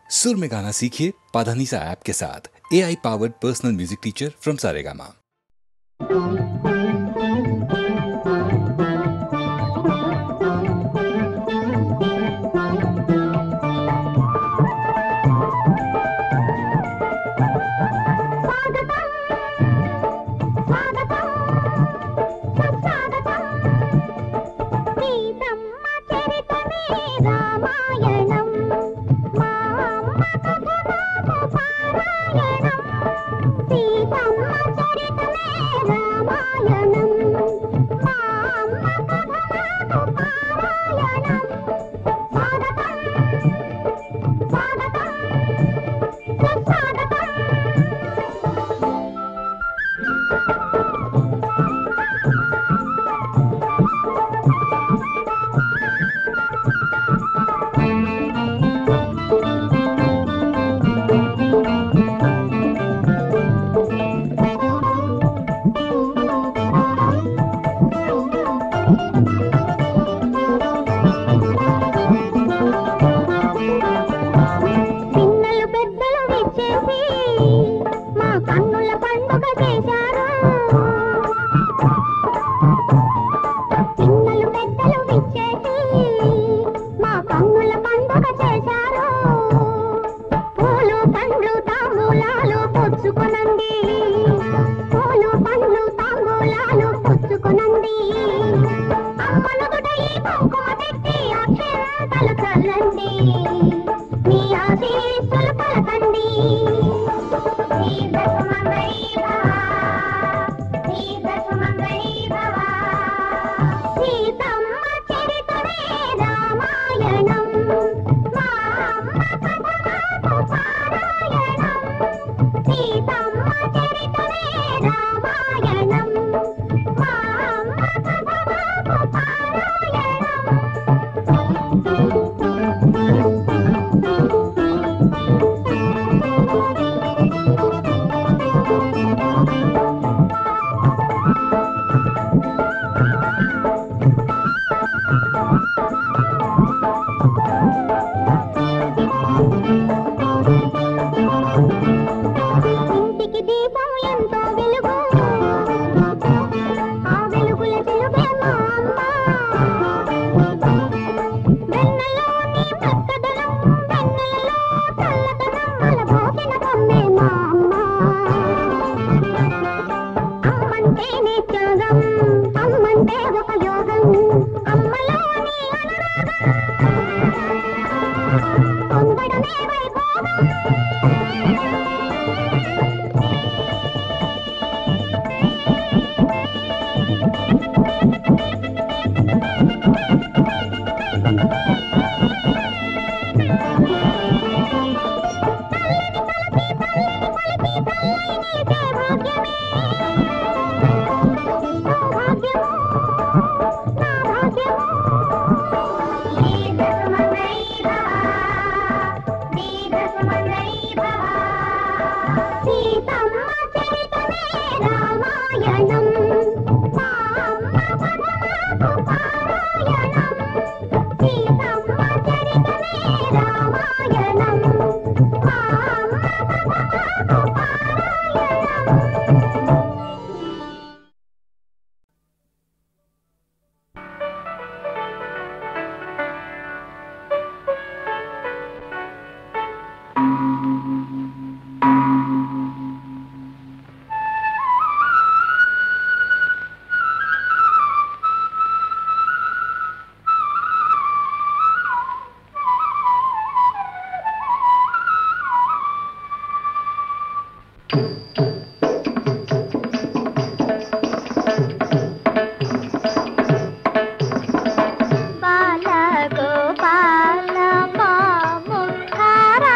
सुर में गाना सीखिए पाधानीसा ऐप के साथ। AI powered personal music teacher from Saregama. Bala Gopala మా ముఖారా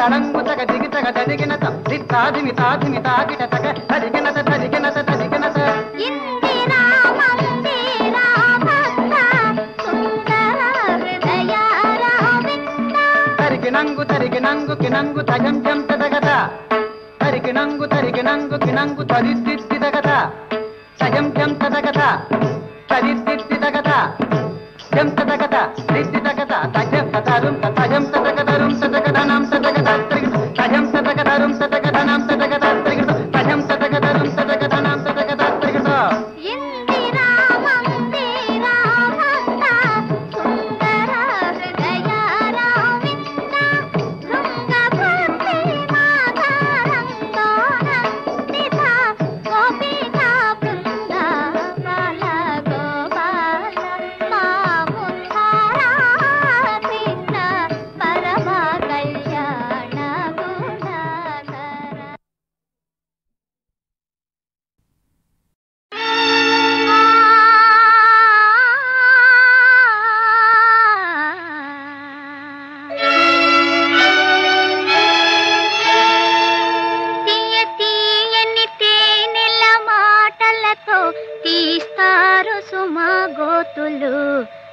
తడంగు తగ దిగి తగ తడిగిన తాధిమి తాధిమి తాకిట తగ తడిగినత తడిగినత తడిగినత తరిగినంగు తరిగినంగు కినంగు తజం జం తగత తరిగినంగు తరిగినంగు కినంగు తదిద్ది తగత తజం జం తగత తదిద్ది తగత జం తగత దిద్ది తగత తజం తదరుం తజం తగతరుం తగతనం తగత తజం తగతరుం తగతనం తగత తజం తగతరుం తగతనం తగత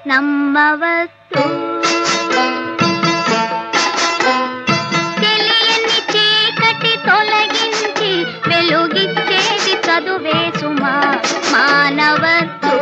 నమ్మవద్దు తెలియని చీకటి తొలగించి వెలుగిచ్చేది చదువే సుమా మానవద్దు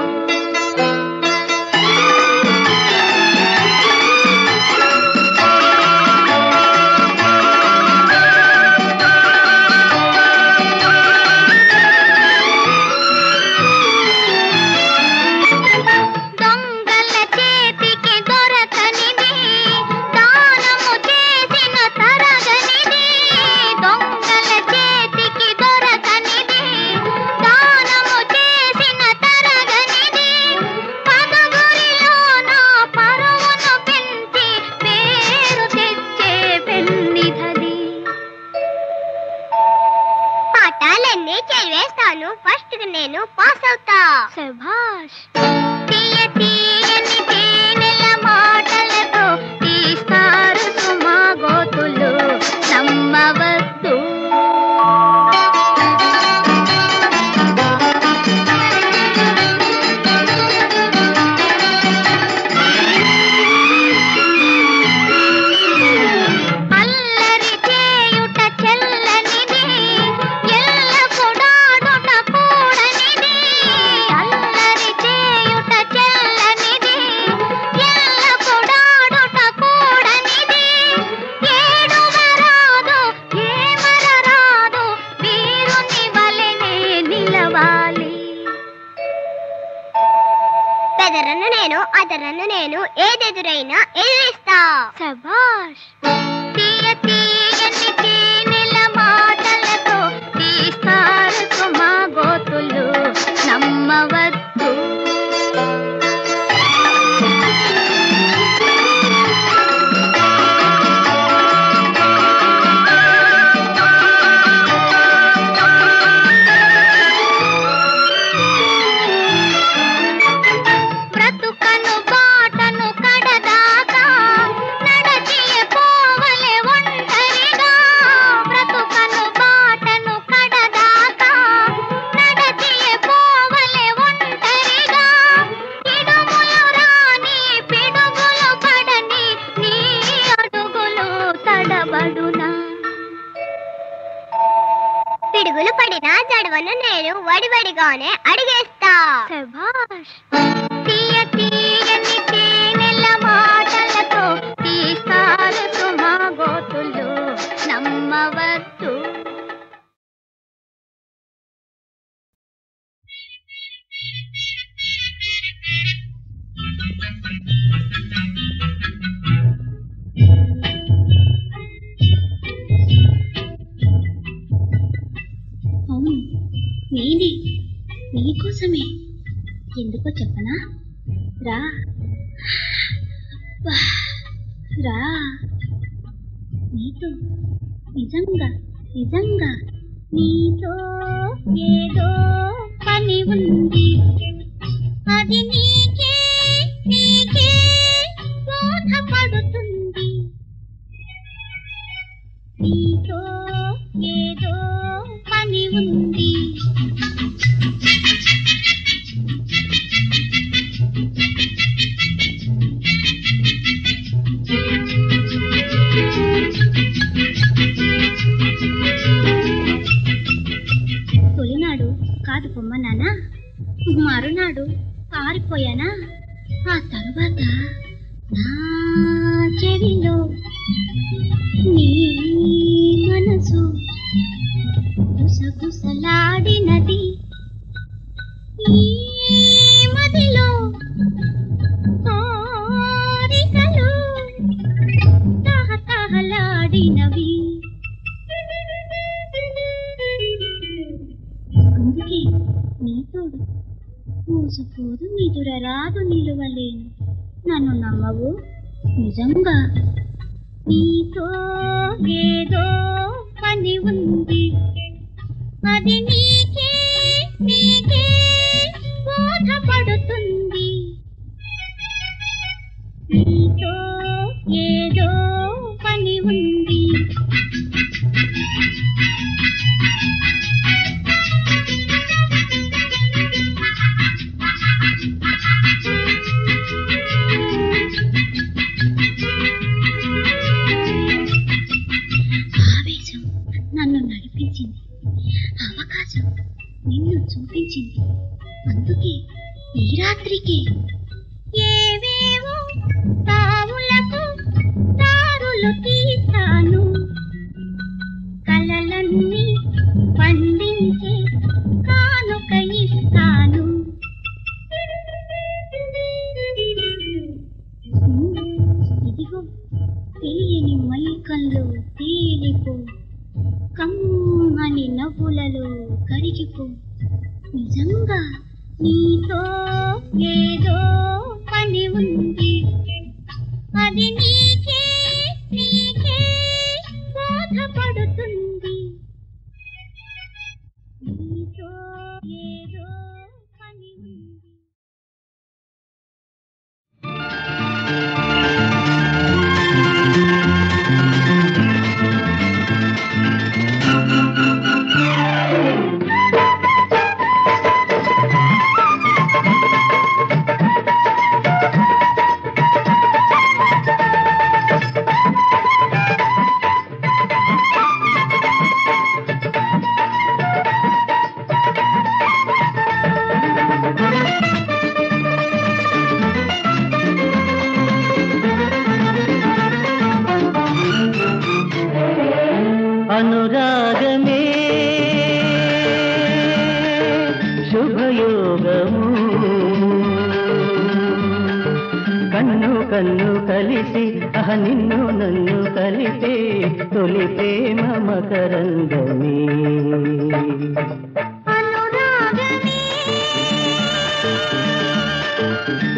నీకోసమే ఎందుకో చెప్పనా రా రా నీతో నిజంగా నిజంగా నీతో ఏదో పని ఉంది అది నీకే నీకే బోధపడుతుంది కాదు పొమ్మన్నానా, మరునాడు పారిపోయానా. ఆ తరువాత నా చెవిలో నీ మనసు గుసగుసలాడినది. ఈ మదిలో కోరికలు తహతహలాడినవి. అందుకే నీతోడు మూసుపోదు నిదురరాదు నిలువలేను. నన్ను నమ్మవు నిజంగా. నీతో ఏదో పని ఉంది, అది నీకే నీకే బోధపడుతుంది. నీతో ఏదో పని ఉంది. ఆవేశం నన్ను నడిపించింది, అవకాశం నిన్ను చూపించింది. అందుకే ఈ రాత్రికి ఏవేవో తావులకు దారులు తీస్తాను. కలలన్నీ పండించే కానుక ఇస్తాను. ఇదిగో తెలియని మైకంలో తేలిపో, కమ్మని నవ్వులలో కరిగిపో. నిజంగా నీతో ఏదో పని ఉంది, అది నీకే నీకే బోధపడుతుంది. నీతో ఏదో పని ఉంది. అనురాగమే శుభయోగము, కన్ను కన్ను కలిసి నిన్ను నన్ను కలిపే తొలి ప్రేమ మకరందమే. అనురాగమే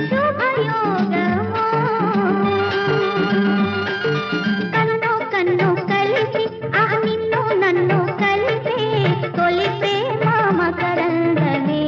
శుభయోగము, కన్ను కన్ను కలిసి నిన్ను నన్ను కలిపే తొలి ప్రేమ మకరందమే.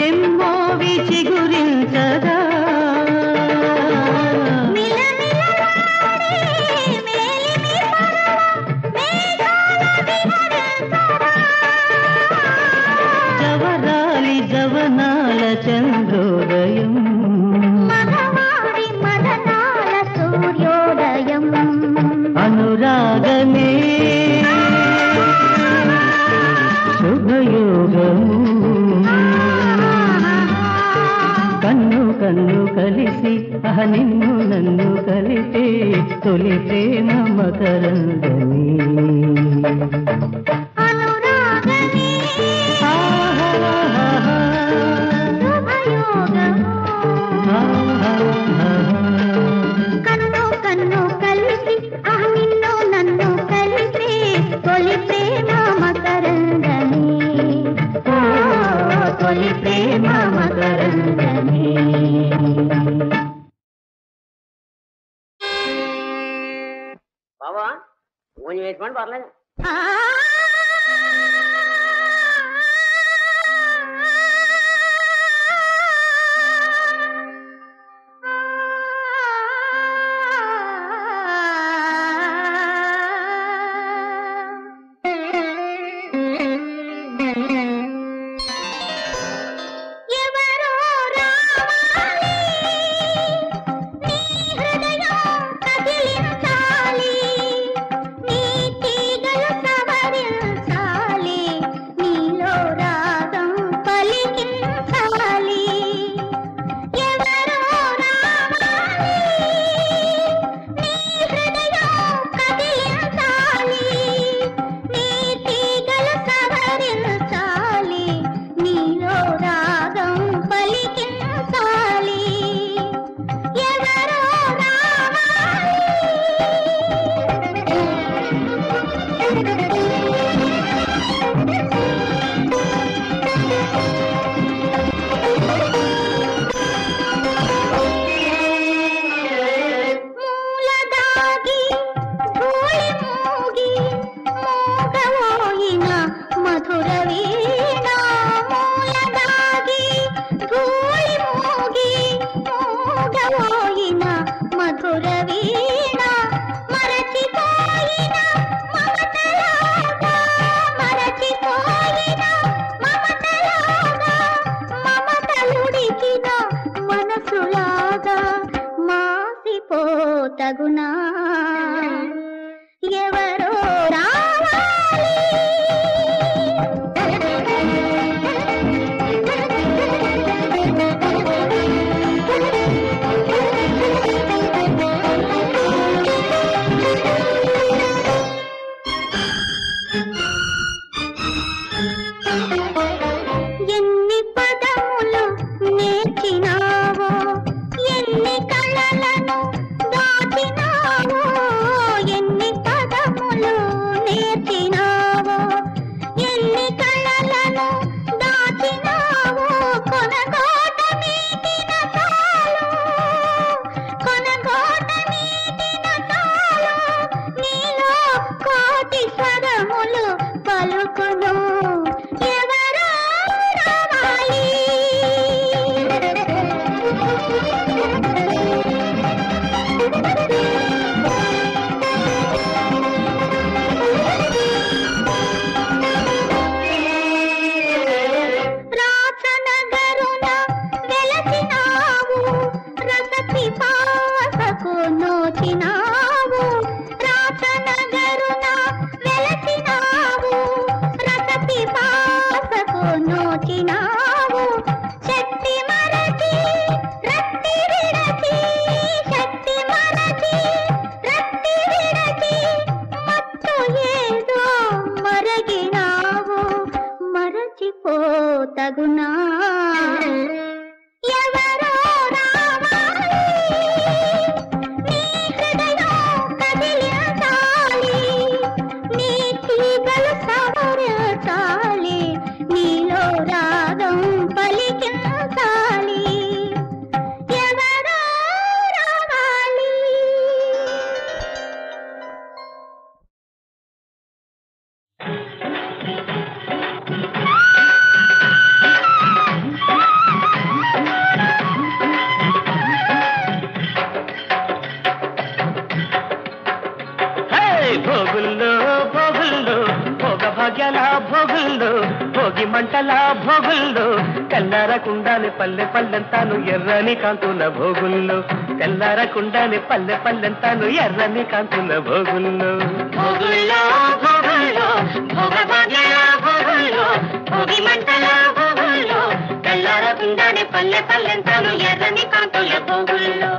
చెమ్మోవి చిగురించదా జవరాలి జవనాల చంద్రోదయం మగవాడి మదనాల సూర్యోదయం అనురాగమే శుభయోగము కన్ను కన్ను కలిసి నిన్ను నన్ను కలిపే తొలి ప్రేమ మకరందని అనురాగమే శుభయోగము కన్ను కన్ను కలిసి నిన్ను నన్ను కలిపే తొలి ప్రేమ మకరందని తొలి ప్రేమ మకరందని బాబా కొంచెం వేసుకోండి పర్లేదు. ఎవరో రావాలి నీ హృదయం కదిలించాలి నీ తీగలు సవరించాలి నీలో రాగం పలికించాలి ఎవరో రావాలి నీ హృదయం కదిలించాలి నీ తీగలు సవరించాలి నీలో రాగం పలికించాలి ఎవరో మూలదాగి ధూళి మూగి మోగవోయిన మధుర వీణ మూలదాగి ధూళి మూగి మోగవోయిన మధుర వీణ మరచిపోయిన మమతలాగా మరచిపోయిన మమతలాగా మమతలుడికిన మనసులాగా మాసిపోతగునా ఎవరో రావాలి ఎన్ని పదములు నేర్చినావో ఎన్ని కళలను దాచినావో ఎన్ని పదములు నేర్చినావో ఎన్ని కళలను దాచినావో కొనగోట మీటిన చాలు కొనగోట మీటిన చాలు నీలో కోటి స్వరములు పలుకును ఎవరో రావాలి రాచనగరున వెలసినావు రసపిపాసకు నోచినావు రాచనగరున వెలసినావు రసపిపాసకు నోచినావు శక్తి మరచి రక్తి విడచి శక్తి మరచి రక్తి విడచి మత్తు ఏదో మరగినావు మరచిపోతగునా ఎవరో రావాలి నీ హృదయం కదిలించాలి నీ తీగలు సవరించాలి నీలో రాగం పలికించాలి ఎవరో రావాలి భోగి మంటల భోగుల్లో తెల్లారకుండానే పల్లె పల్లెంతాను ఎర్రని కాంతుల భోగుల్లో తెల్లారకుండానే పల్లె పల్లెంతాను ఎర్రని కాంతుల భోగుల్లో భోగుల్లో భోగుల్లో భోగభాగ్యాల భోగుల్లో భోగి మంటల భోగుల్లో తెల్లారకుండానే పల్లె పల్లెంతాను ఎర్రని కాంతుల భోగుల్లో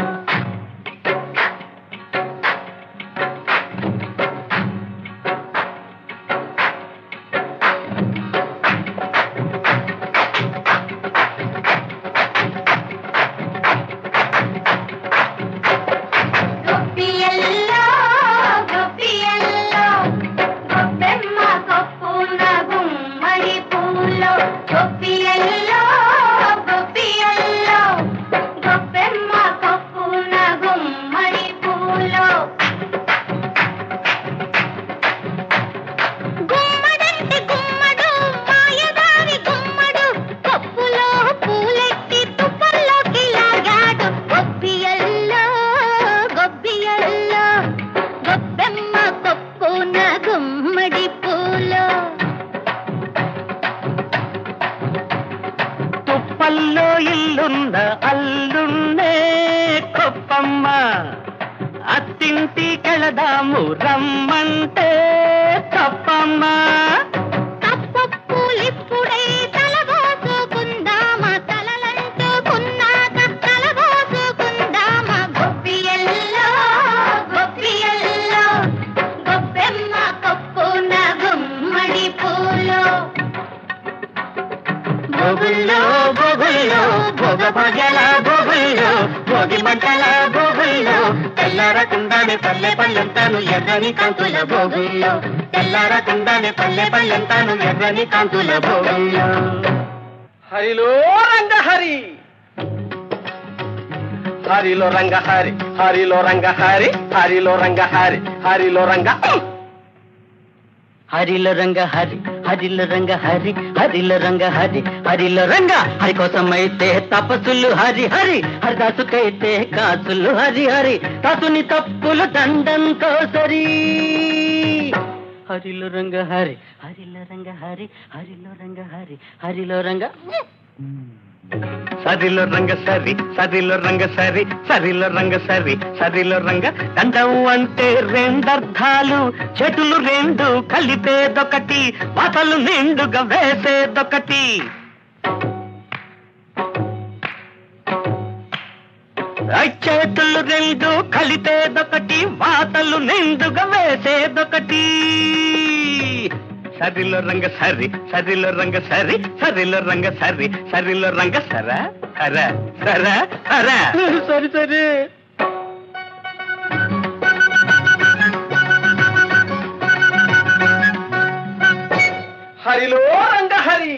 తుప్పల్లో ఇల్లున్న అల్లున్నే కొప్పమ్మ అత్తింటి కెళదాము రమ్మంటే తప్పమ్మ తప్పప్పులిప్పుడే తలబోసుకుందామా తలలంటుకున్నాక తలబోసుకుందామా గొప్పియల్లో గొప్పియల్లో గొప్పెమ్మ కొప్పున గుమ్మడి పూలో భోగుల్లో భోగుల్లో భోగభాగ్యాల భోగుల్లో భోగి మంటల భోగుల్లో తెల్లారకుండానే పల్లె పల్లెంతాను ఎర్రని కాంతుల భోగుల్లో తెల్లారకుండానే పల్లె పల్లెంతాను ఎర్రని కాంతుల భోగుల్లో హరిలో రంగ హరి హరిలో రంగ హరి హరిలో రంగ హరి హరిలో రంగ హరి హరిలో రంగ హరిలో రంగ హరి హరిలో రంగ హరి హరిలో రంగ హరి హరిలో రంగ హరి కోసమైతే తపస్సులు హరి హరి హరిదాసుకైతే కాసులు హరి హరి దాసుని తప్పులు దండంతో సరి హరిలో రంగ హరి హరిలో రంగ హరి హరిలో రంగ హరి హరిలో రంగ సరిలో రంగ సరి సరిలో రంగ సరి సరిలో రంగ సరి సరిలో రంగ దండం అంటే రెండర్థాలు చెటులు రెండు కలిపేదొకటి వాతలు నిండుగా వేసేదొకటి చేతులు రెండు కలిపేదొకటి వాతలు నిండుగా వేసేదొకటి సరిలో రంగ సరి సరిలో రంగ సరి సరిలో రంగ సరి సరిలో రంగ సరా సరా సరా సరా సరి సరి హరిలో రంగ హరి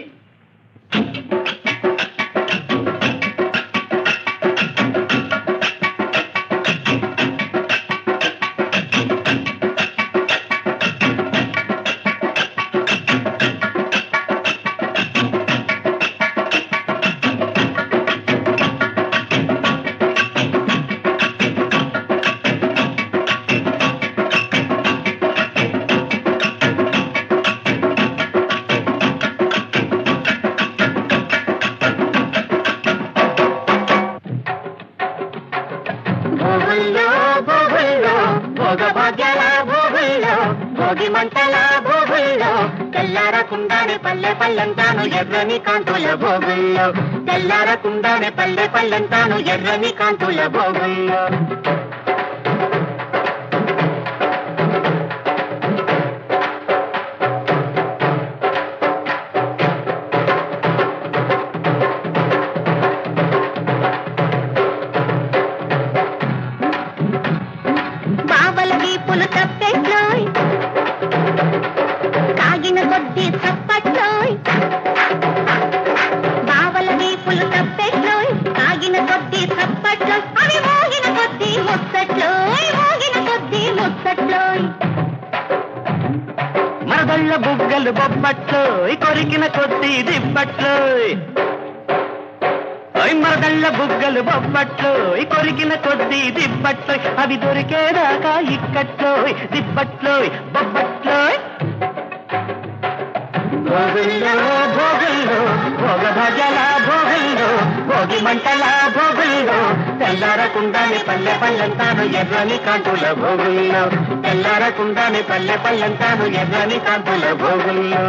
భోగభాగ్యాల భోగుల్లో భోగి మంటల భోగుల్లో తెల్లారకుండానే పల్లె పల్లెంతాను ఎర్రని కాంతుల భోగుల్లో తెల్లారకుండానే పల్లె పల్లెంతాను ఎర్రని కాంతుల భోగుల్లో పులు తప్పెట్లోయ్ తాగిన కొద్ది తప్పట్లోయ్ బావల వీపులు తప్పెట్లోయ్ తాగిన కొద్ది తప్పట్లోయ్ అవి మోగిన కొద్ది ముచ్చట్లోయ్ మోగిన కొద్ది ముచ్చట్లోయ్ మరదళ్ళ బుగ్గలు బొబ్బట్లోయ్ కొరికిన కొద్ది దిబ్బట్లోయ్ మరదళ్ళ బుగ్గలు బొబ్బట్లోయ్ కొరికిన కొద్ది దిబ్బట్లోయ్ అవి దొరికేదాకా ఇక్కట్లోయ్ దిబ్బట్లోయ్ బొబ్బట్లోయ్ భోగుల్లో భోగుల్లో భోగ భజల భోగుల్లో భోగి మంటల భోగుల్లో తెల్లారకుండానే పల్లె పల్లెంతాను ఎర్రని కాంతుల భోగుల్లో తెల్లారకుండానే పల్లె పల్లెంతాను ఎర్రని కాంతుల భోగుల్లో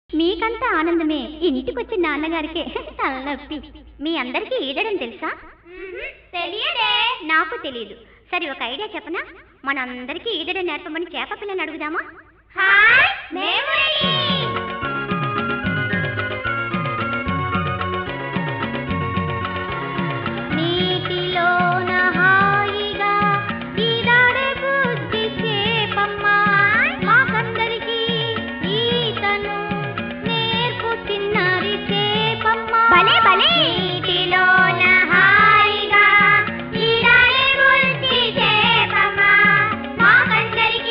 మీకంతా ఆనందమే, ఇంటికొచ్చిన నాన్నగారికే తలనొప్పి. మీ అందరికీ ఈదడం తెలుసా? తెలియదే. నాకు తెలియదు. సరే, ఒక ఐడియా చెప్పనా? మనందరికీ ఈదడం నేర్పమని చేప పిల్లని అడుగుదామా? నీటిలోన హాయిగా ఈదాడే బుద్ధి చేపమ్మ, మాకందరికీ ఈతను నేర్పు చిన్నారి చేపమ్మ. భలే భలే. నీటిలోన హాయిగా ఈదాడే బుద్ధి చేపమ్మ, మాకందరికీ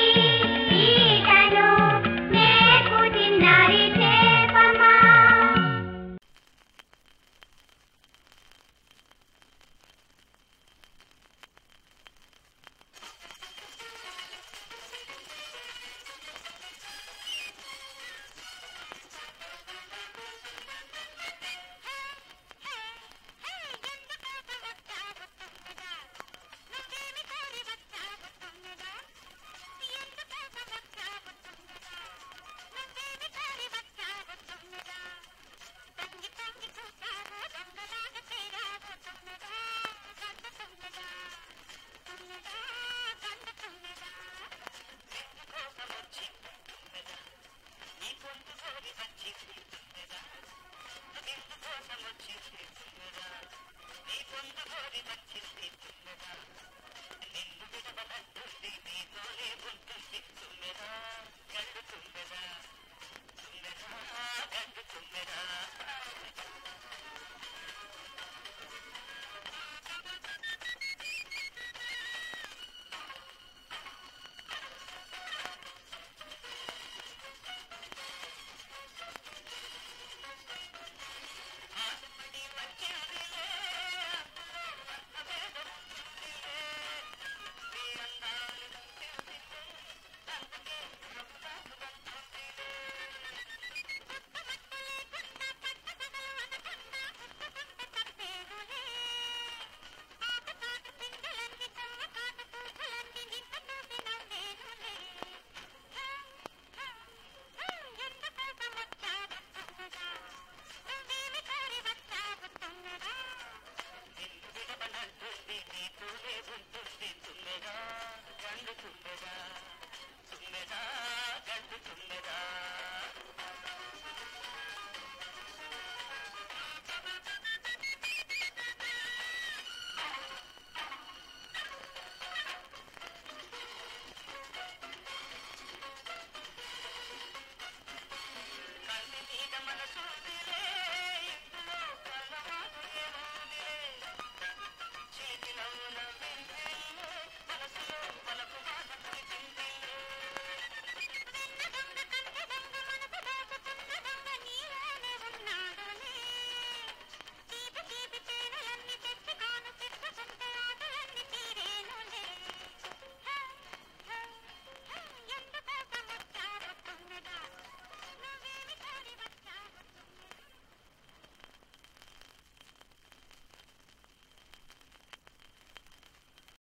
హరి మంచి